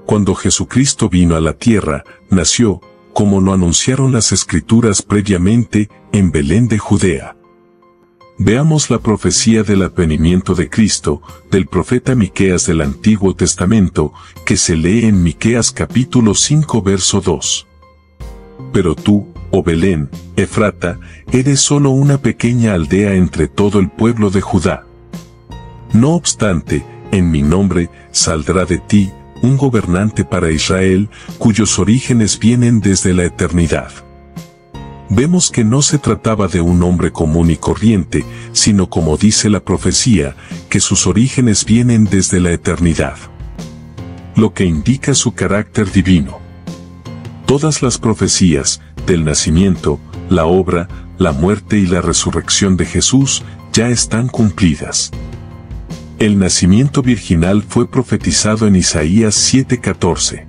Cuando Jesucristo vino a la tierra, nació, como lo anunciaron las Escrituras previamente, en Belén de Judea. Veamos la profecía del advenimiento de Cristo, del profeta Miqueas del Antiguo Testamento, que se lee en Miqueas capítulo 5 verso 2. Pero tú, oh Belén, Efrata, eres solo una pequeña aldea entre todo el pueblo de Judá. No obstante, en mi nombre, saldrá de ti, un gobernante para Israel, cuyos orígenes vienen desde la eternidad. Vemos que no se trataba de un hombre común y corriente, sino como dice la profecía, que sus orígenes vienen desde la eternidad, lo que indica su carácter divino. Todas las profecías, del nacimiento, la obra, la muerte y la resurrección de Jesús, ya están cumplidas. El nacimiento virginal fue profetizado en Isaías 7:14.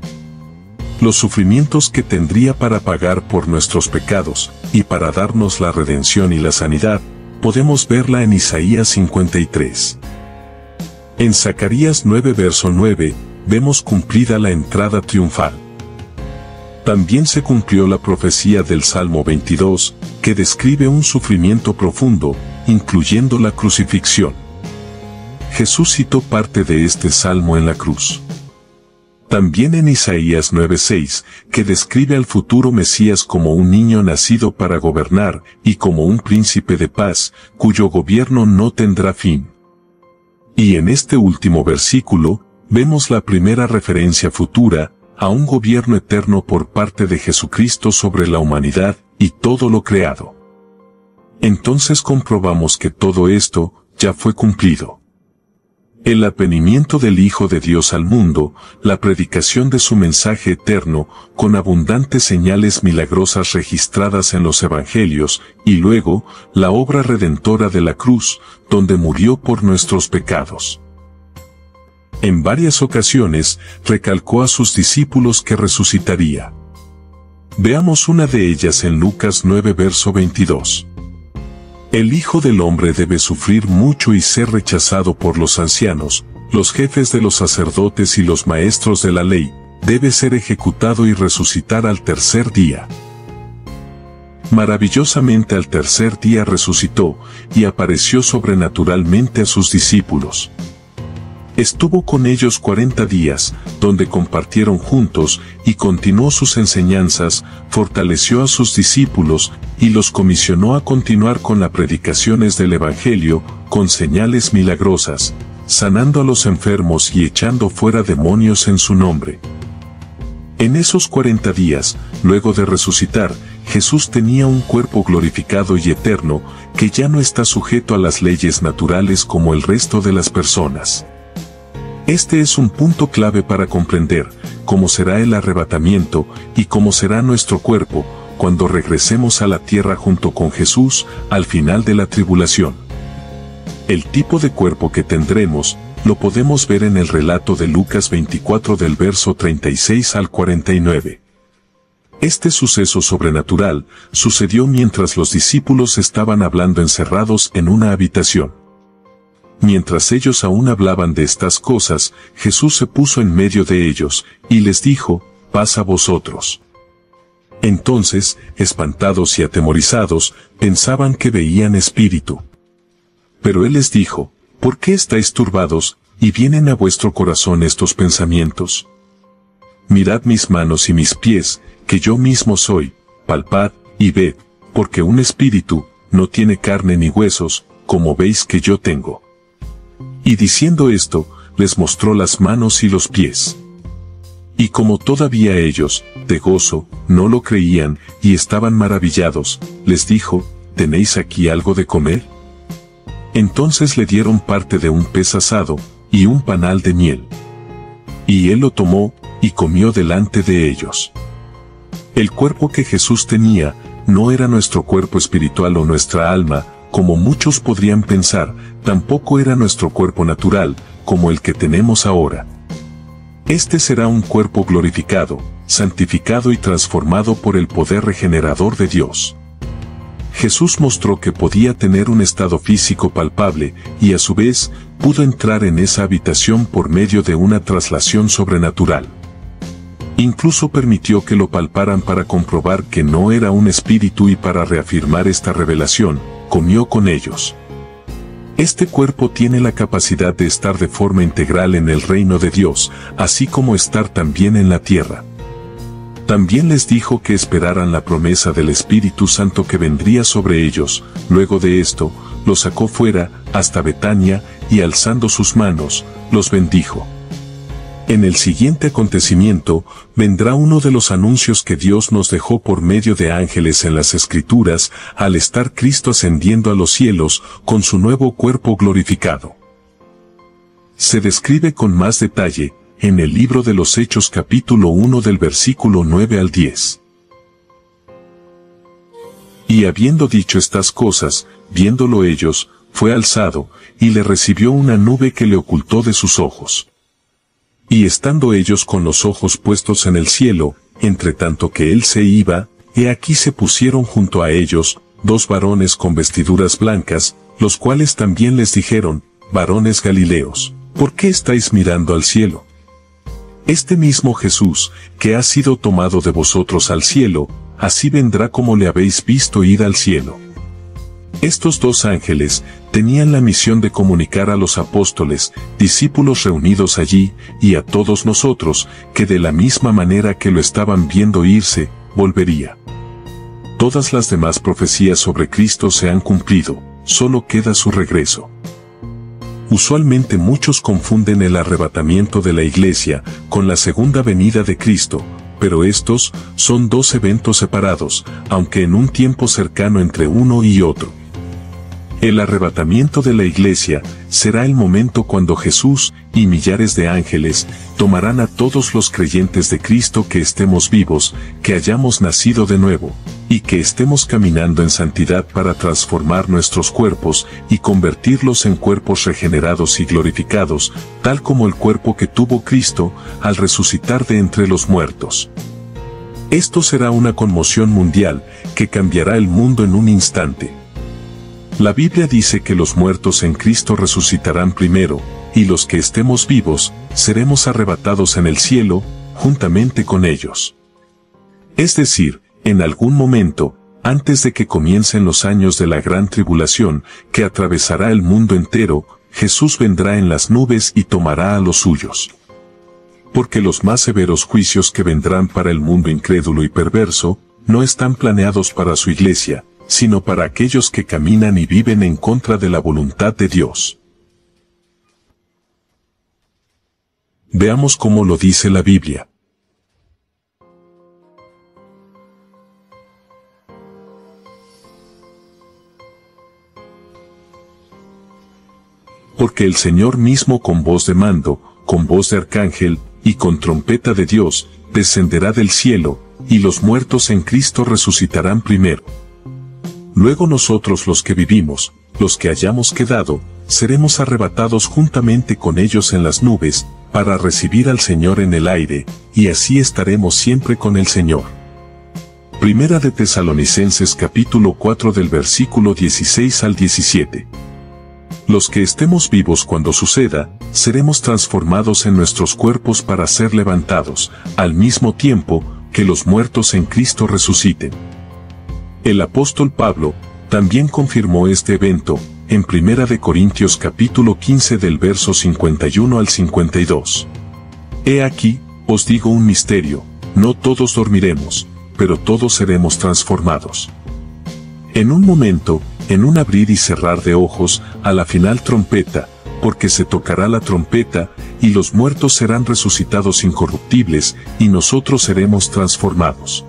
Los sufrimientos que tendría para pagar por nuestros pecados, y para darnos la redención y la sanidad, podemos verla en Isaías 53. En Zacarías 9 verso 9, vemos cumplida la entrada triunfal. También se cumplió la profecía del Salmo 22, que describe un sufrimiento profundo, incluyendo la crucifixión. Jesús citó parte de este salmo en la cruz. También en Isaías 9:6, que describe al futuro Mesías como un niño nacido para gobernar, y como un príncipe de paz, cuyo gobierno no tendrá fin. Y en este último versículo, vemos la primera referencia futura, a un gobierno eterno por parte de Jesucristo sobre la humanidad, y todo lo creado. Entonces comprobamos que todo esto, ya fue cumplido. El advenimiento del Hijo de Dios al mundo, la predicación de su mensaje eterno, con abundantes señales milagrosas registradas en los Evangelios, y luego, la obra redentora de la cruz, donde murió por nuestros pecados. En varias ocasiones, recalcó a sus discípulos que resucitaría. Veamos una de ellas en Lucas 9 verso 22. El Hijo del Hombre debe sufrir mucho y ser rechazado por los ancianos, los jefes de los sacerdotes y los maestros de la ley, debe ser ejecutado y resucitar al tercer día. Maravillosamente al tercer día resucitó, y apareció sobrenaturalmente a sus discípulos. Estuvo con ellos 40 días, donde compartieron juntos, y continuó sus enseñanzas, fortaleció a sus discípulos, y los comisionó a continuar con las predicaciones del Evangelio, con señales milagrosas, sanando a los enfermos y echando fuera demonios en su nombre. En esos 40 días, luego de resucitar, Jesús tenía un cuerpo glorificado y eterno, que ya no está sujeto a las leyes naturales como el resto de las personas. Este es un punto clave para comprender cómo será el arrebatamiento y cómo será nuestro cuerpo cuando regresemos a la tierra junto con Jesús al final de la tribulación. El tipo de cuerpo que tendremos lo podemos ver en el relato de Lucas 24 del verso 36 al 49. Este suceso sobrenatural sucedió mientras los discípulos estaban hablando encerrados en una habitación. Mientras ellos aún hablaban de estas cosas, Jesús se puso en medio de ellos, y les dijo, «Paz a vosotros». Entonces, espantados y atemorizados, pensaban que veían espíritu. Pero Él les dijo, «¿Por qué estáis turbados, y vienen a vuestro corazón estos pensamientos? Mirad mis manos y mis pies, que yo mismo soy, palpad, y ved, porque un espíritu no tiene carne ni huesos, como veis que yo tengo». Y diciendo esto, les mostró las manos y los pies. Y como todavía ellos, de gozo, no lo creían, y estaban maravillados, les dijo, ¿tenéis aquí algo de comer? Entonces le dieron parte de un pez asado, y un panal de miel. Y él lo tomó, y comió delante de ellos. El cuerpo que Jesús tenía, no era nuestro cuerpo espiritual o nuestra alma, como muchos podrían pensar, tampoco era nuestro cuerpo natural, como el que tenemos ahora. Este será un cuerpo glorificado, santificado y transformado por el poder regenerador de Dios. Jesús mostró que podía tener un estado físico palpable, y a su vez, pudo entrar en esa habitación por medio de una traslación sobrenatural. Incluso permitió que lo palparan para comprobar que no era un espíritu, y para reafirmar esta revelación, comió con ellos. Este cuerpo tiene la capacidad de estar de forma integral en el reino de Dios, así como estar también en la tierra. También les dijo que esperaran la promesa del Espíritu Santo que vendría sobre ellos. Luego de esto, los sacó fuera, hasta Betania, y alzando sus manos, los bendijo. En el siguiente acontecimiento, vendrá uno de los anuncios que Dios nos dejó por medio de ángeles en las Escrituras, al estar Cristo ascendiendo a los cielos, con su nuevo cuerpo glorificado. Se describe con más detalle, en el libro de los Hechos capítulo 1 del versículo 9 al 10. Y habiendo dicho estas cosas, viéndolo ellos, fue alzado, y le recibió una nube que le ocultó de sus ojos. Y estando ellos con los ojos puestos en el cielo, entre tanto que él se iba, he aquí se pusieron junto a ellos, 2 varones con vestiduras blancas, los cuales también les dijeron, varones Galileos, ¿por qué estáis mirando al cielo? Este mismo Jesús, que ha sido tomado de vosotros al cielo, así vendrá como le habéis visto ir al cielo. Estos 2 ángeles tenían la misión de comunicar a los apóstoles, discípulos reunidos allí, y a todos nosotros, que de la misma manera que lo estaban viendo irse, volvería. Todas las demás profecías sobre Cristo se han cumplido, solo queda su regreso. Usualmente muchos confunden el arrebatamiento de la iglesia con la segunda venida de Cristo, pero estos son 2 eventos separados, aunque en un tiempo cercano entre uno y otro. El arrebatamiento de la iglesia será el momento cuando Jesús y millares de ángeles tomarán a todos los creyentes de Cristo que estemos vivos, que hayamos nacido de nuevo, y que estemos caminando en santidad para transformar nuestros cuerpos y convertirlos en cuerpos regenerados y glorificados, tal como el cuerpo que tuvo Cristo al resucitar de entre los muertos. Esto será una conmoción mundial que cambiará el mundo en un instante. La Biblia dice que los muertos en Cristo resucitarán primero, y los que estemos vivos, seremos arrebatados en el cielo, juntamente con ellos. Es decir, en algún momento, antes de que comiencen los años de la gran tribulación, que atravesará el mundo entero, Jesús vendrá en las nubes y tomará a los suyos. Porque los más severos juicios que vendrán para el mundo incrédulo y perverso, no están planeados para su iglesia, sino para aquellos que caminan y viven en contra de la voluntad de Dios. Veamos cómo lo dice la Biblia. Porque el Señor mismo con voz de mando, con voz de arcángel, y con trompeta de Dios, descenderá del cielo, y los muertos en Cristo resucitarán primero. Luego nosotros los que vivimos, los que hayamos quedado, seremos arrebatados juntamente con ellos en las nubes, para recibir al Señor en el aire, y así estaremos siempre con el Señor. Primera de Tesalonicenses capítulo 4 del versículo 16 al 17. Los que estemos vivos cuando suceda, seremos transformados en nuestros cuerpos para ser levantados, al mismo tiempo que los muertos en Cristo resuciten. El apóstol Pablo también confirmó este evento, en 1 de Corintios capítulo 15 del verso 51 al 52. He aquí, os digo un misterio, no todos dormiremos, pero todos seremos transformados. En un momento, en un abrir y cerrar de ojos, a la final trompeta, porque se tocará la trompeta, y los muertos serán resucitados incorruptibles, y nosotros seremos transformados.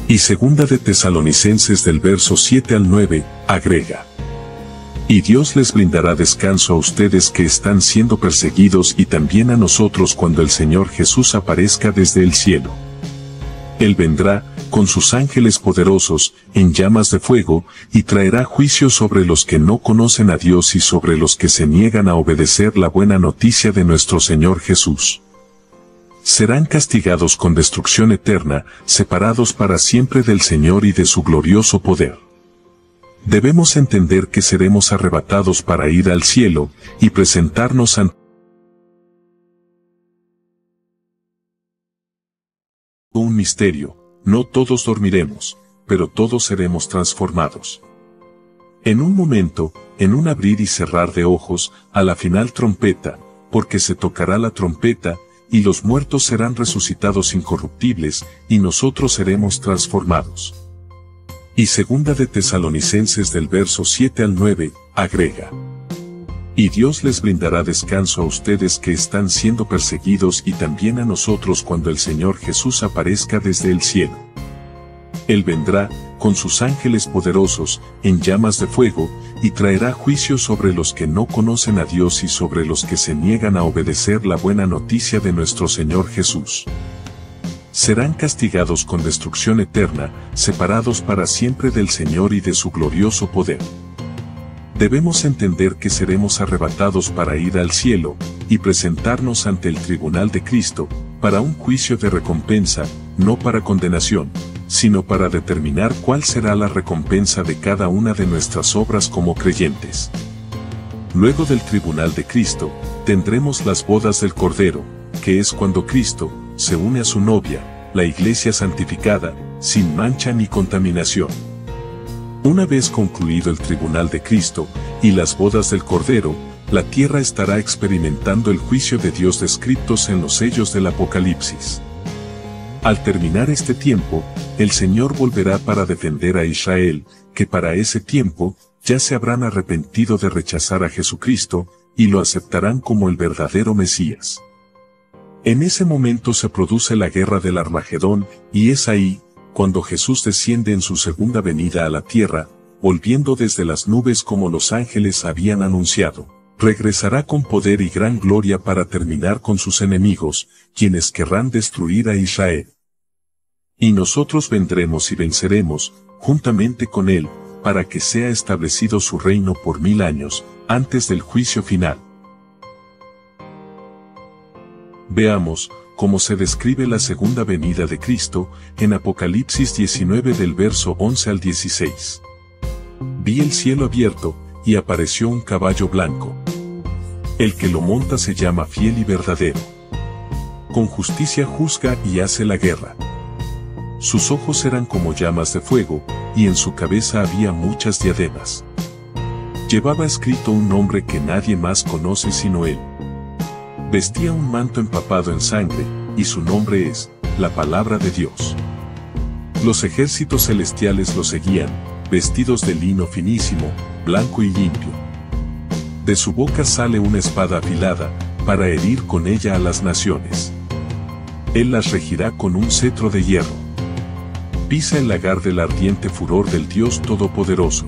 Y segunda de Tesalonicenses del verso 7 al 9, agrega: y Dios les brindará descanso a ustedes que están siendo perseguidos y también a nosotros cuando el Señor Jesús aparezca desde el cielo. Él vendrá, con sus ángeles poderosos, en llamas de fuego, y traerá juicio sobre los que no conocen a Dios y sobre los que se niegan a obedecer la buena noticia de nuestro Señor Jesús. Serán castigados con destrucción eterna, separados para siempre del Señor y de su glorioso poder. Debemos entender que seremos arrebatados para ir al cielo, y presentarnos ante misterio, no todos dormiremos, pero todos seremos transformados. En un momento, en un abrir y cerrar de ojos, a la final trompeta, porque se tocará la trompeta, y los muertos serán resucitados incorruptibles, y nosotros seremos transformados. Y segunda de Tesalonicenses del verso 7 al 9, agrega: y Dios les brindará descanso a ustedes que están siendo perseguidos y también a nosotros cuando el Señor Jesús aparezca desde el cielo. Él vendrá, con sus ángeles poderosos, en llamas de fuego, y traerá juicio sobre los que no conocen a Dios y sobre los que se niegan a obedecer la buena noticia de nuestro Señor Jesús. Serán castigados con destrucción eterna, separados para siempre del Señor y de su glorioso poder. Debemos entender que seremos arrebatados para ir al cielo, y presentarnos ante el tribunal de Cristo, para un juicio de recompensa, no para condenación, sino para determinar cuál será la recompensa de cada una de nuestras obras como creyentes. Luego del tribunal de Cristo, tendremos las bodas del Cordero, que es cuando Cristo se une a su novia, la iglesia santificada, sin mancha ni contaminación. Una vez concluido el tribunal de Cristo y las bodas del Cordero, la tierra estará experimentando el juicio de Dios descritos en los sellos del Apocalipsis. Al terminar este tiempo, el Señor volverá para defender a Israel, que para ese tiempo ya se habrán arrepentido de rechazar a Jesucristo, y lo aceptarán como el verdadero Mesías. En ese momento se produce la guerra del Armagedón, y es ahí, cuando Jesús desciende en su segunda venida a la tierra, volviendo desde las nubes como los ángeles habían anunciado. Regresará con poder y gran gloria para terminar con sus enemigos, quienes querrán destruir a Israel. Y nosotros vendremos y venceremos, juntamente con él, para que sea establecido su reino por 1000 años, antes del juicio final. Veamos cómo se describe la segunda venida de Cristo, en Apocalipsis 19 del verso 11 al 16. Vi el cielo abierto, y apareció un caballo blanco. El que lo monta se llama Fiel y Verdadero. Con justicia juzga y hace la guerra. Sus ojos eran como llamas de fuego, y en su cabeza había muchas diademas. Llevaba escrito un nombre que nadie más conoce sino él. Vestía un manto empapado en sangre, y su nombre es la Palabra de Dios. Los ejércitos celestiales lo seguían, vestidos de lino finísimo, blanco y limpio. De su boca sale una espada afilada, para herir con ella a las naciones. Él las regirá con un cetro de hierro. Pisa el lagar del ardiente furor del Dios Todopoderoso.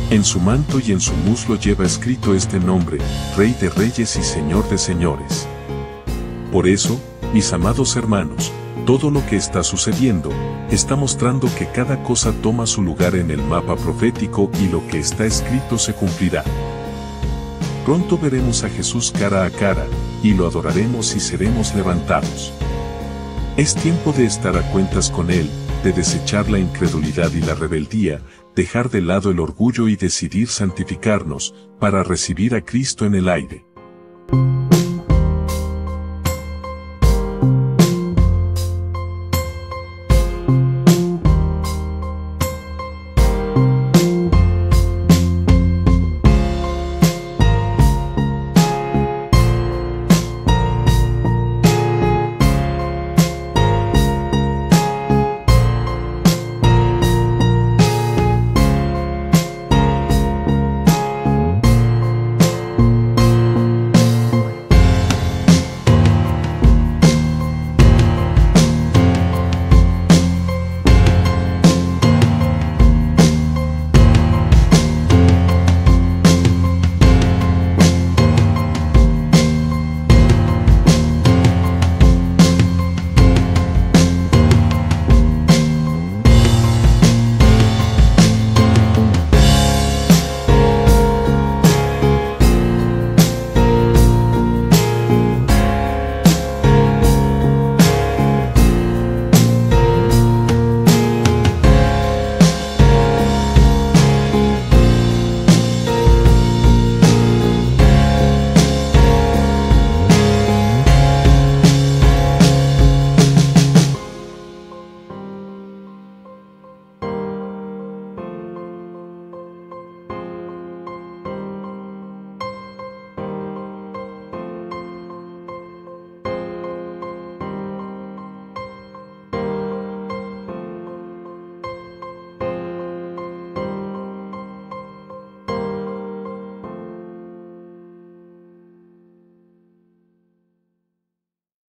En su manto y en su muslo lleva escrito este nombre, Rey de Reyes y Señor de Señores. Por eso, mis amados hermanos, todo lo que está sucediendo, está mostrando que cada cosa toma su lugar en el mapa profético y lo que está escrito se cumplirá. Pronto veremos a Jesús cara a cara, y lo adoraremos y seremos levantados. Es tiempo de estar a cuentas con Él, de desechar la incredulidad y la rebeldía, dejar de lado el orgullo y decidir santificarnos, para recibir a Cristo en el aire.